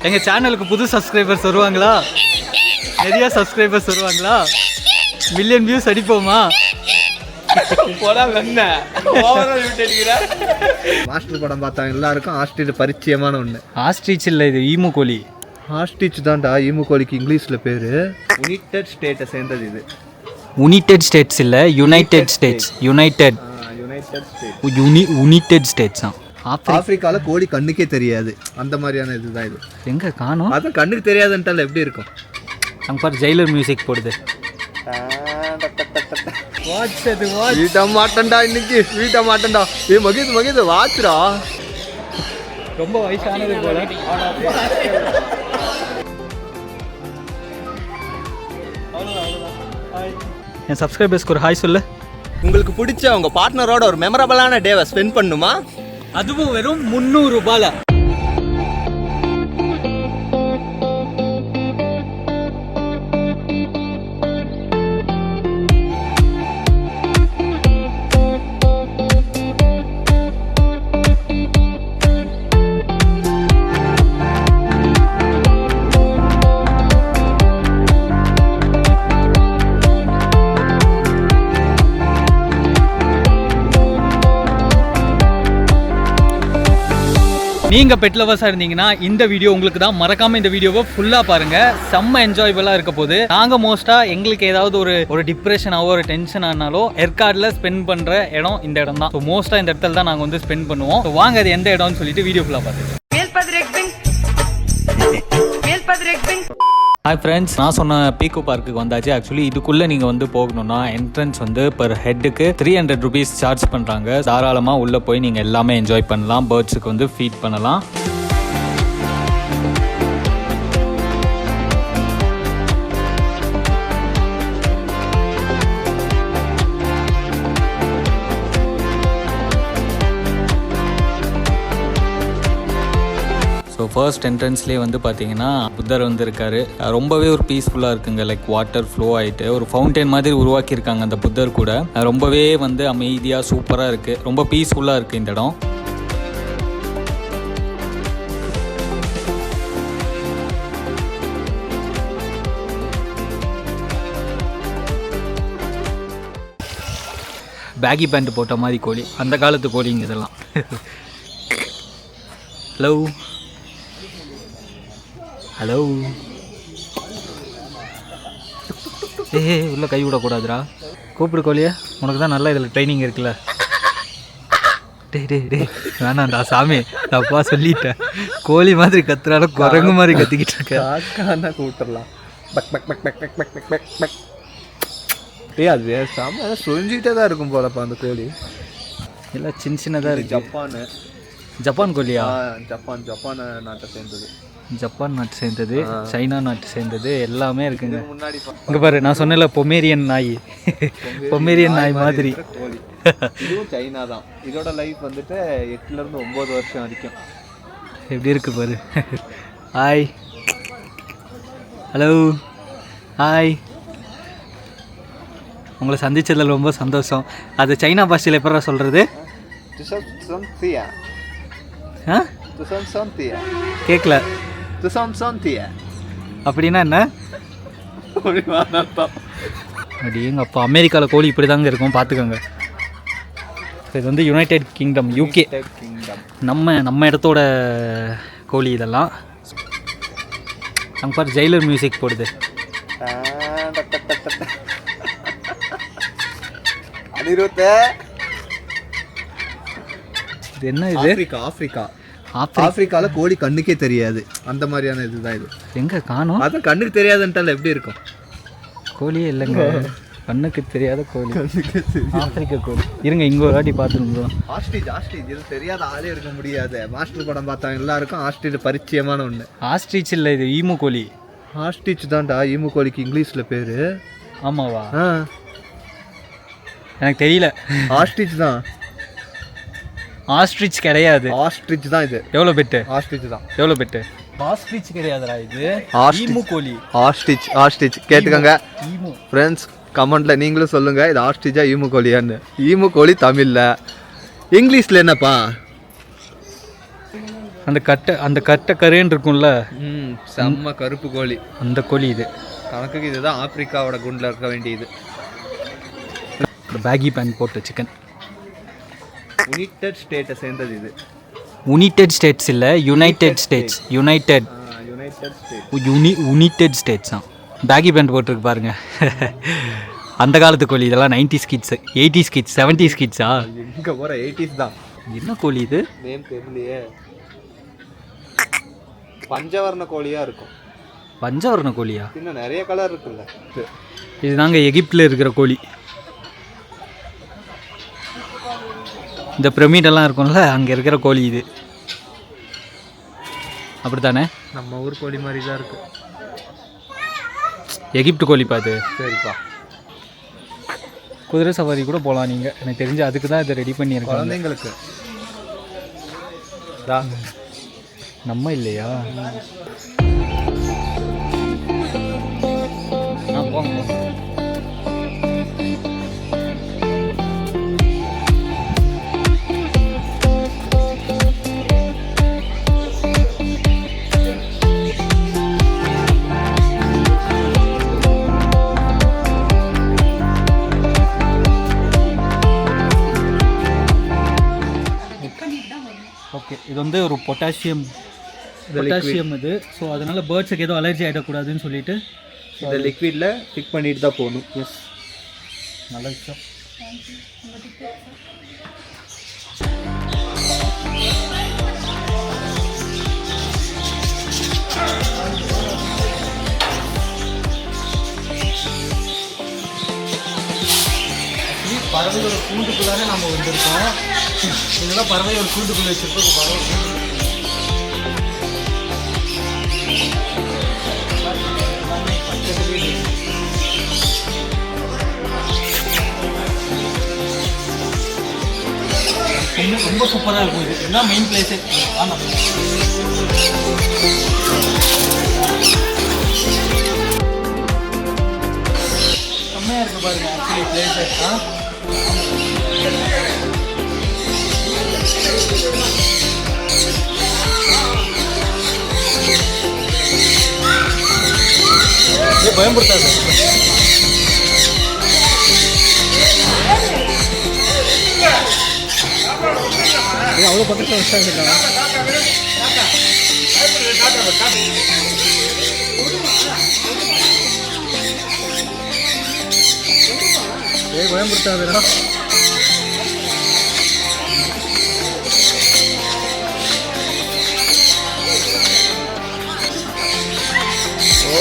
எங்கள் சேனலுக்கு புது சப்ஸ்கிரைபர்ஸ் வருவாங்களா? நிறைய சப்ஸ்கிரைபர்ஸ் வருவாங்களா? Million views அடிப்போமா? மாஸ்டர் படம் பார்த்தாங்க எல்லாருக்கும் ஆஸ்ட்ரிச் பரிச்சயமான ஒன்று. ஆஸ்ட்ரிச் இல்லை, இது ஈமு கோழி. ஆஸ்ட்ரிச் தான்டா ஈமு கோழிக்கு இங்கிலீஷில் பேர். யுனைடெட் ஸ்டேட்டை சேர்ந்தது இது. யுனைடெட் ஸ்டேட்ஸ் இல்லை, யுனைடெட் ஸ்டேட்ஸ். யுனைடெட் ஸ்டேட்ஸ் தான். ஆப்பிரிக்காவில் கோழி கண்ணுக்கே தெரியாது, அந்த மாதிரியான இதுதான் இது. எங்கே காணும்? அதான் கண்ணுக்கு தெரியாதுன்ட்டால எப்படி இருக்கும்? அங்கே பாரு ஜெயிலர் மியூசிக் போடுது. வீட்ட மாட்டேன்டா இன்னைக்கு, வீட்ட மாட்டேன்டா. ஏ மகிது வாச்சுடா. ரொம்ப வயசானது போல. என் சப்ஸ்கிரைபர்ஸ்க்கு ஒரு ஹாய் சொல்லு. உங்களுக்கு பிடிச்ச உங்க பார்ட்னரோட ஒரு மெமரபிளான டேவை ஸ்பெண்ட் பண்ணுமா? அதுவும் வெறும் 300 ரூபாயில. நீங்கள் பெட் லவர்ஸாக இருந்தீங்கன்னா இந்த வீடியோ உங்களுக்கு தான். மறக்காமல் இந்த வீடியோவை ஃபுல்லாக பாருங்கள், செம்ம என்ஜாய்புளாக இருக்க போது. நாங்கள் மோஸ்ட்டாக எங்களுக்கு ஏதாவது ஒரு டிப்ரெஷனாவோ ஒரு டென்ஷன் ஆனாலும் ஏற்காடில் ஸ்பெண்ட் பண்ணுற இடம் இந்த இடம் தான். ஸோ மோஸ்ட்டாக இந்த இடத்துல தான் நாங்கள் வந்து ஸ்பெண்ட் பண்ணுவோம். ஸோ வாங்க அது எந்த இடம்னு சொல்லிட்டு வீடியோ ஃபுல்லாக பார்த்துட்டு. ஹாய் ஃப்ரெண்ட்ஸ், நான் சொன்ன பீகோ பார்க்குக்கு வந்தாச்சு. ஆக்சுவலி இதுக்குள்ளே நீங்கள் வந்து போகணும்னா என்ட்ரன்ஸ் வந்து பர் ஹெட்டுக்கு 300 rupees சார்ஜ் பண்ணுறாங்க. தாராளமாக உள்ளே போய் நீங்கள் எல்லாமே என்ஜாய் பண்ணலாம், பேர்ட்ஸுக்கு வந்து ஃபீட் பண்ணலாம். ஸோ ஃபர்ஸ்ட் என்ட்ரன்ஸ்லேயே வந்து பார்த்தீங்கன்னா புத்தர் வந்து இருக்காரு. ரொம்பவே ஒரு பீஸ்ஃபுல்லாக இருக்குங்க. லைக் வாட்டர் ஃப்ளோ ஆகிட்டு ஒரு ஃபவுண்டைன் மாதிரி உருவாக்கியிருக்காங்க அந்த புத்தர் கூட. ரொம்பவே வந்து அமைதியாக சூப்பராக இருக்குது, ரொம்ப பீஸ்ஃபுல்லாக இருக்குது இந்த இடம். பேகி பேண்ட் போட்ட மாதிரி கோழி, அந்த காலத்து கோழிங்க இதெல்லாம். Hello hello. உள்ள கை விடக்கூடாதுரா, கூப்பிடு கோழியா. உனக்கு தான் நல்லா இதில் ட்ரைனிங் இருக்குல்ல. டே வேணாண்டா சாமி, தப்பா சொல்லிட்டேன். கோழி மாதிரி கத்துறால குரங்கு மாதிரி கத்திக்கிட்டு இருக்கேன். கூப்பிட்டுலாம் அது சாமி சொல்லிக்கிட்டே தான் இருக்கும் போலப்பா அந்த கோழி. எல்லாம் சின்னதாக இருக்கு. ஜப்பான் கோழியா? ஜப்பான் நாட்டை சேர்ந்தது. ஜப்பான் நாட்டு சேர்ந்தது, சைனா நாட்டு சேர்ந்தது, எல்லாமே இருக்குங்க. இங்கே பாரு, நான் சொன்னல பொமேரியன் நாய். பொமேரியன் நாய் மாதிரி கோழி. இதுவும் சைனா தான். இதோட லைஃப் வந்துட்டு 8லேருந்து 9 வருஷம் வரைக்கும். எப்படி இருக்கு பாரு. Hi hello hi. உங்களை சந்திச்சதில் ரொம்ப சந்தோஷம். அது சைனா பாஷையில் எப்படா சொல்கிறது? கேட்கல. அப்படின்னா என்ன? அப்படிங்க அப்பா, அமெரிக்காவில் கோழி இப்படி தாங்க இருக்கும், பார்த்துக்கோங்க. இது வந்து யுனைடெட் கிங்டம், யூகே. நம்ம இடத்தோட கோழி இதெல்லாம். அங்கே பாரு ஜெயிலர் மியூசிக் போடுது. இது என்ன இது? ஆப்பிரிக்காவில் கோழி கண்ணுக்கே தெரியாது, அந்த மாதிரியான இதுதான் இது. எங்கே காணும்? அதான் கண்ணுக்கு தெரியாதுன்ட்டால எப்படி இருக்கும்? கோழியே இல்லைங்க, கண்ணுக்கு தெரியாத கோழி. ஆப்பிரிக்கா கோழி. இருங்க இங்கே ஒரு வாட்டி பார்த்துருந்தோம். ஆஸ்ட்ரிச் இது தெரியாத ஆளே இருக்க முடியாது. மாஸ்டர் படம் பார்த்தாங்க எல்லாருக்கும் ஆஸ்ட்ரிச் பரிச்சயமான ஒன்று. ஆஸ்ட்ரிச் இல்லை, இது ஈமு கோழி. ஆஸ்ட்ரிச் தான்டா ஈமு கோழிக்கு இங்கிலீஷில் பேர். ஆமாவா? எனக்கு தெரியல. ஆஸ்ட்ரிச் தான். ஆஸ்ட்ரிச் கிடையாது, ஆஸ்ட்ரிச் தான் இது. எவ்வளோ பெட்டு? ஆஸ்ட்ரிச் தான். எவ்வளோ பெட்டு? ஆஸ்ட்ரிச் கிடையாதுடா, இது ஈமு கோழி. ஆஸ்ட்ரிச் கேட்டுக்கோங்க ஃப்ரெண்ட்ஸ், கமெண்ட்ல நீங்களும் சொல்லுங்க இது ஆஸ்ட்ரிச்சா ஈமு கோழியான்னு. ஈமு கோழி தமிழ்ல, இங்கிலீஷ்ல என்னப்பா? அந்த கட்டை கரேன்னு இருக்கும்ல, செம்ம கருப்பு கோழி. அந்த கோழி இது. கணக்குக்கு இதுதான் ஆப்பிரிக்காவோட குண்டில் இருக்க வேண்டியது. பேகி பேண்ட் போட்ட சிக்கன். யுனைடெட் ஸ்டேட்டை சேர்ந்தது இது. யுனைடெட் ஸ்டேட்ஸ் இல்லை, யுனைடெட் ஸ்டேட்ஸ். யுனைடெட் ஸ்டேட்ஸ் தான். பேகி பேண்ட் போட்டிருக்கு பாருங்க. அந்த காலத்து கோழி இதெல்லாம். 90s kids, 80s kids, 70s கிட்ஸா? எங்கே போகிற 80s தான். என்ன கோழி இது? நேம் தெரியலையே. பஞ்சவர்ண கோழியாக இருக்கும். பஞ்சவர்ண கோழியா? இன்னும் நிறைய கலர் இருக்குல்ல. இது தாங்க எகிப்தில் இருக்கிற கோழி. இந்த பிரமிடெல்லாம் இருக்கும்ல, அங்கே இருக்கிற கோழி இது. அப்படித்தானே? நம்ம ஊர் கோழி மாதிரி தான் இருக்கு. எகிப்து கோழி பாது. சரிப்பா. குதிரை சவாரி கூட போகலாம் நீங்கள். எனக்கு தெரிஞ்சு அதுக்கு தான் இதை ரெடி பண்ணியிருக்கோம் குழந்தைங்களுக்கு. நம்ம இல்லையா? போங்க. ஓகே, இது வந்து ஒரு பொட்டாசியம் இது. ஸோ அதனால் பேர்ட்ஸுக்கு எதுவும் அலர்ஜி ஆகிடக்கூடாதுன்னு சொல்லிட்டு இந்த லிக்விடில் ஃபிக் பண்ணிட்டு தான் போகணும். எஸ், நல்ல விஷயம். பறவையோட கூண்டுக்குள்ளார நம்ம வந்திருக்கோம். இதெல்லாம் பறவையோட கூண்டுக்குள்ளே வச்சுருக்கோம். பறவை ரொம்ப சூப்பராக இருக்கும். இது இதுதான் மெயின் பிளேஸு. செம்மையாக இருக்குது பாருங்க ஆக்சுவலி பிளேஸு. பயன்படுத்தாது. அவ்வளோ பக்கத்தில் வச்சாங்க. பயன்படுத்தாதுடா.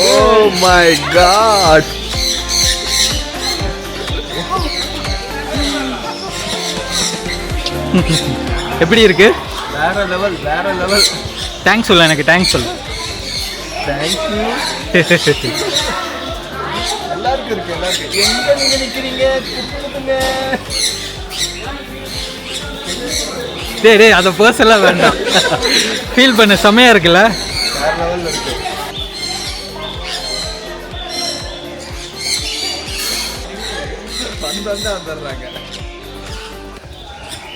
Oh my God. எப்படி இருக்கு? வேற லெவல், வேற லெவல். தேங்க்ஸ் சொல்லு, எனக்கு தேங்க்ஸ் சொல்லு. தேங்க்யூ. எல்லாருக்கும் இருக்கு, எல்லாருக்கும். எங்க நீங்க நிக்கிறீங்க? கூப்பிடுங்க. டேய் அதை பர்சனலாக வேண்டாம். ஃபீல் பண்ண செம்மையாக இருக்குல்ல? வேற லெவலில் இருக்கு. வந்துடுறாங்க.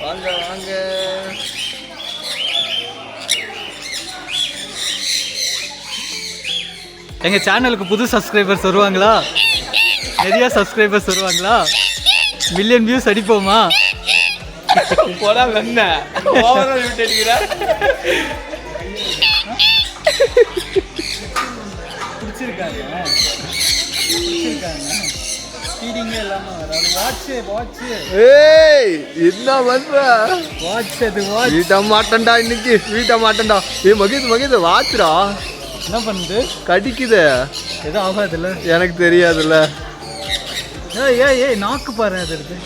வாங்க வாங்க. எங்கள் சேனலுக்கு புது சப்ஸ்கிரைபர்ஸ் வருவாங்களா? நிறைய சப்ஸ்கிரைபர்ஸ் வருவாங்களா? மில்லியன் வியூஸ் அடிப்போமா? போடா வெண்ண ஓவரா விட்டு அடிக்கிறா. பிடிச்சிருக்காங்க. ஃபீடிங்கே இல்லாமல் வராது. வாட்ச். ஏய் என்ன பண்ற? வாட்ச் அது வாட்ச். வீட்ட மாட்டேன்டா இன்னைக்கு. வீட்ட மாட்டேன்டா. ஏய் மகிது வாட்ச்டா. என்ன பண்ணுது? கடிக்குது. எதுவும் ஆகாதுல்ல? எனக்கு தெரியாதுல்ல. ஏய் நாக்கு பாரு அது இருக்கு.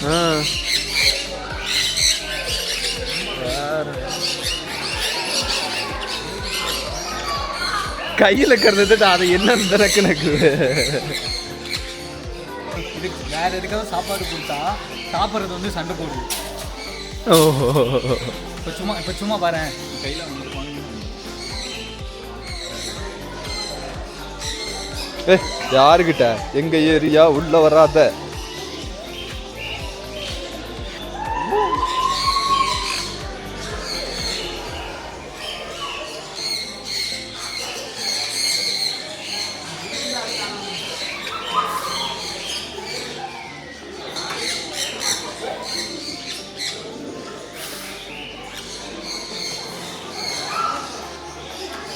கையில் இருக்கிறது அதை என்னன்னு எனக்கு இதுக்கு வேற எதுக்காக சாப்பாடு கொடுத்தா சாப்பிட்றது வந்து சண்டை போடுது. ஓஹோ. இப்போ சும்மா பாரு கையில் யாருக்கிட்ட எங்க ஏரியா உள்ள வராத.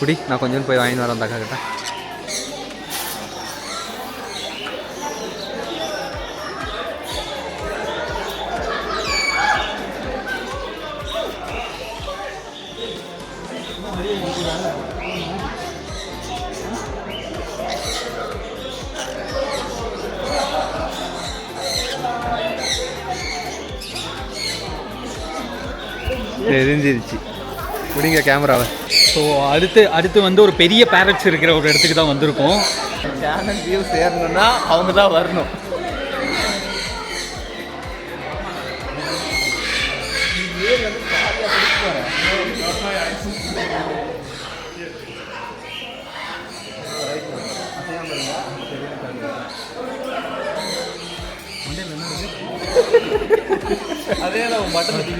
குடி, நான் கொஞ்சம் போய் வாங்கி வரேன் அந்த அக்கா கிட்ட. தெரிஞ்சிருச்சு. முடிங்க கேமராவை. ஸோ அடுத்து வந்து ஒரு பெரிய பேரட்ஸ் இருக்கிற ஒரு இடத்துக்கு தான் வந்திருக்கோம். சேனல் வியூ சேரணும்னா அவங்க தான் வரணும். அதே தான் மட்டன்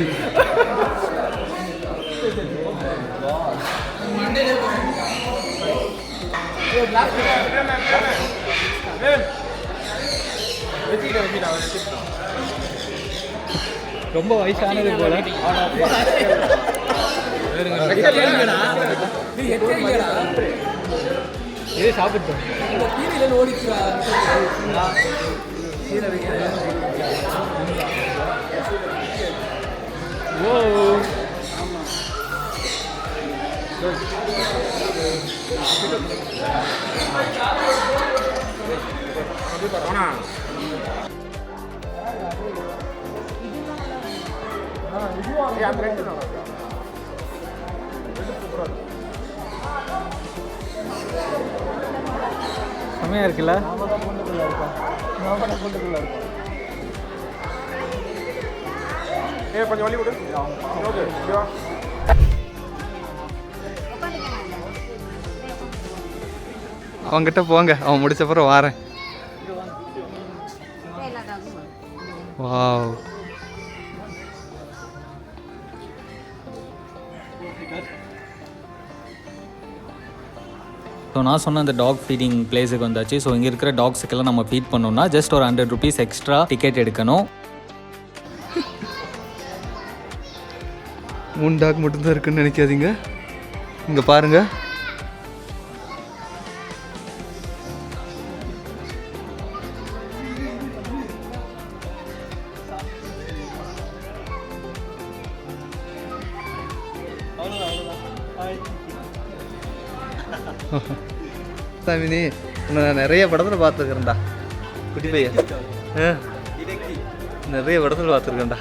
ரொம்ப வயசானது போல. இது சாப்பிட்டோம். ஓ செமையா இருக்குல்ல. கொஞ்சம் வழி விடு. அவங்ககிட்ட போங்க, அவன் முடிச்ச அப்புறம் வாரேன். வாவ், ஸோ நான் சொன்ன அந்த டாக் ஃபீடிங் பிளேஸுக்கு வந்தாச்சு. ஸோ இங்கே இருக்கிற டாக்ஸுக்கெல்லாம் நம்ம ஃபீட் பண்ணோம்னா ஜஸ்ட் ஒரு 100 rupees எக்ஸ்ட்ரா டிக்கெட் எடுக்கணும். 3 டாக் மட்டும்தான் இருக்குன்னு நினைக்காதீங்க. இங்கே பாருங்க, சாமினி நான் நிறைய படத்தில் பார்த்துருக்கேன்டா. குட்டி பையன் நிறைய படத்தில் பார்த்துருக்கேன்டா.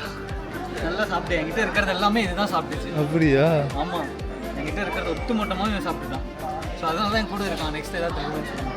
நல்லா சாப்பிட்டேன். என்கிட்ட இருக்கிறது எல்லாமே இதுதான் சாப்பிட்டுச்சு. அப்படியா? ஆமாம், என்கிட்ட இருக்கிறது ஒட்டு மொத்தமாக இவன் சாப்பிட்டுட்டான். ஸோ அதனால தான் என் கூட இருக்கான். நெக்ஸ்ட் ஏதாவது தெரியும்னு சொல்லுவான்.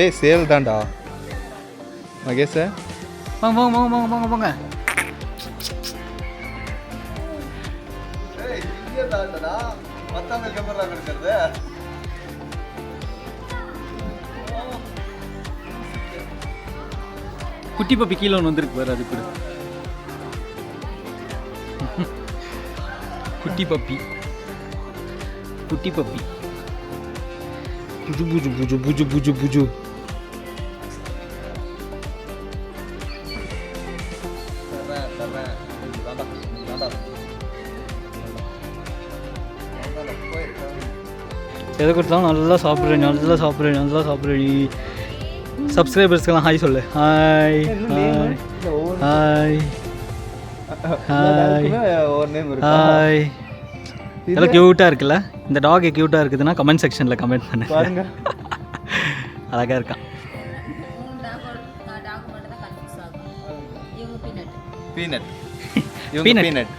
ஏய் சேல் தான்டா மகேஷ். போங்க போங்க போங்க போங்க போங்க போங்க. குட்டி பப்பி கீழே ஒன்று வந்திருக்கு பாரு, அது கூட குட்டி பப்பி. குட்டி பப்பி புஜு புஜு புஜு புஜு புஜு புஜு. எதை கொடுத்தாலும் நல்லா சாப்பிட்றேன், நல்லா சாப்பிட்றேன், நல்லா சாப்பிட்றேன். சப்ஸ்கிரைபர்ஸ்க்கெல்லாம் ஹாய் சொல்லு. Hi hi hi hi hi. எல்லாம் க்யூட்டாக இருக்குல்ல. இந்த டாக் க்யூட்டாக இருக்குதுன்னா கமெண்ட் செக்ஷனில் கமெண்ட் பண்ணு. பாருங்க அழகாக இருக்கான். பீனட் பீனட்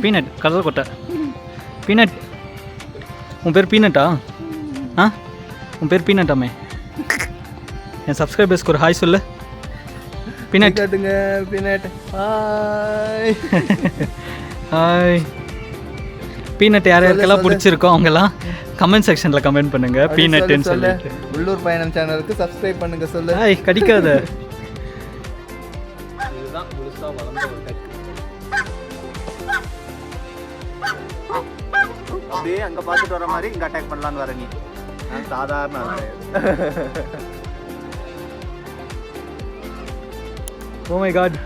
பீனட் கடல் கொட்டை பீனட். உன் பேர் பீனட்டா? ஆ, உன் பேர் பீனட்டாமே. என் சப்ஸ்கிரைபர்ஸ்க்கு ஒரு ஹாய் சொல்லு. பீனட் காட்டுங்க. Peanut hi hi. பீனட் யார் யாருக்கெல்லாம் பிடிச்சிருக்கோ அவங்கெல்லாம் கமெண்ட் செக்ஷனில் கமெண்ட் பண்ணுங்க பீனட்டுன்னு சொல்லிட்டு. உள்ளூர் பயணம் சேனலுக்கு சப்ஸ்கிரைப் பண்ணுங்க சொல்லு. ஐய் கடிக்காத. அப்படியே அங்கே பார்த்துட்டு வர மாதிரி இங்கே அட்டாக் பண்ணலான்னு வர நீ. நான் சாதாரண ஓ மை காட்,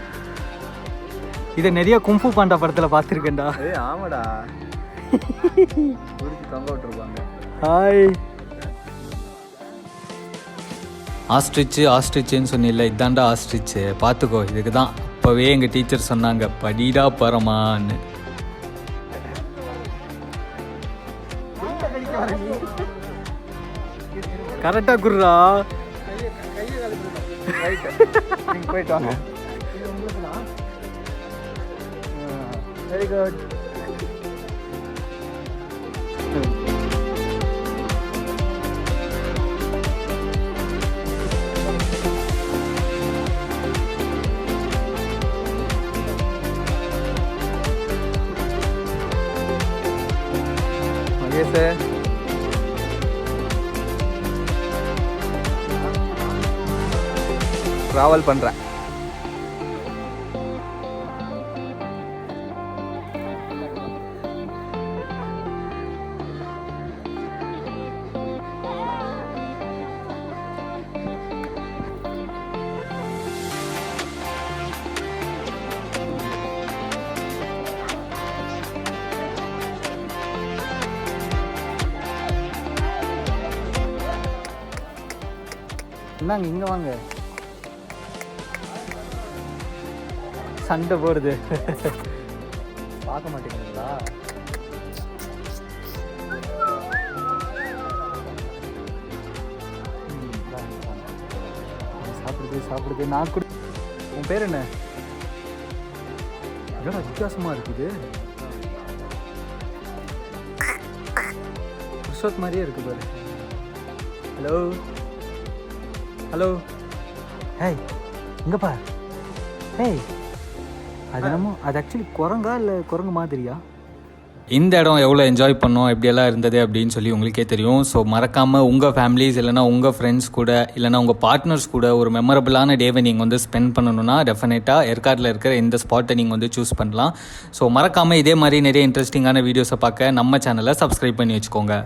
இதை நிறைய கும்ஃபு பாண்டா படத்தில் பார்த்துருக்கேன்டா. ஆமாடா, குடிச்சு தொங்க விட்டுருப்பாங்க. ஹாய். ஆஸ்ட்ரிச்சுன்னு சொன்னில்ல, இதாண்டா ஆஸ்ட்ரிச்சு, பார்த்துக்கோ. இதுக்கு தான் அப்போவே எங்கள் டீச்சர் சொன்னாங்க படிடா பரமான்னு. கரெக்டாக குர்ரா. போயிட்டு வாங்க. Very good. சார் ட்ராவல் பண்ணுறேன். என்னங்க இங்கே வாங்க, சண்டை போடுது. பார்க்க மாட்டேங்கிறீங்களா? சாப்பிடுது. நான் கூட. உன் பேர் என்ன? என்னடா வித்தியாசமாக இருக்குது. புருஷோத் மாதிரியே இருக்கு பாரு. Hello hello. ஹேய் இங்கே பார். ஹேய், அது என்னமோ அது ஆக்சுவலி குரங்கா இல்லை குரங்கு மாதிரியா? இந்த இடம் எவ்வளோ என்ஜாய் பண்ணோம், எப்படியெல்லாம் இருந்தது அப்படின்னு சொல்லி உங்களுக்கே தெரியும். ஸோ மறக்காமல் உங்கள் ஃபேமிலிஸ் இல்லைனா உங்கள் ஃப்ரெண்ட்ஸ் கூட இல்லைனா உங்கள் பார்ட்னர்ஸ் கூட ஒரு மெமரபிளான டேவை நீங்கள் வந்து ஸ்பெண்ட் பண்ணணும்னா டெஃபினட்டாக ஏற்காட்டில் இருக்கிற இந்த ஸ்பாட்டை நீங்கள் வந்து சூஸ் பண்ணலாம். ஸோ மறக்காமல் இதே மாதிரி நிறைய இன்ட்ரெஸ்டிங்கான வீடியோஸை பார்க்க நம்ம சேனலை சப்ஸ்கிரைப் பண்ணி வச்சுக்கோங்க.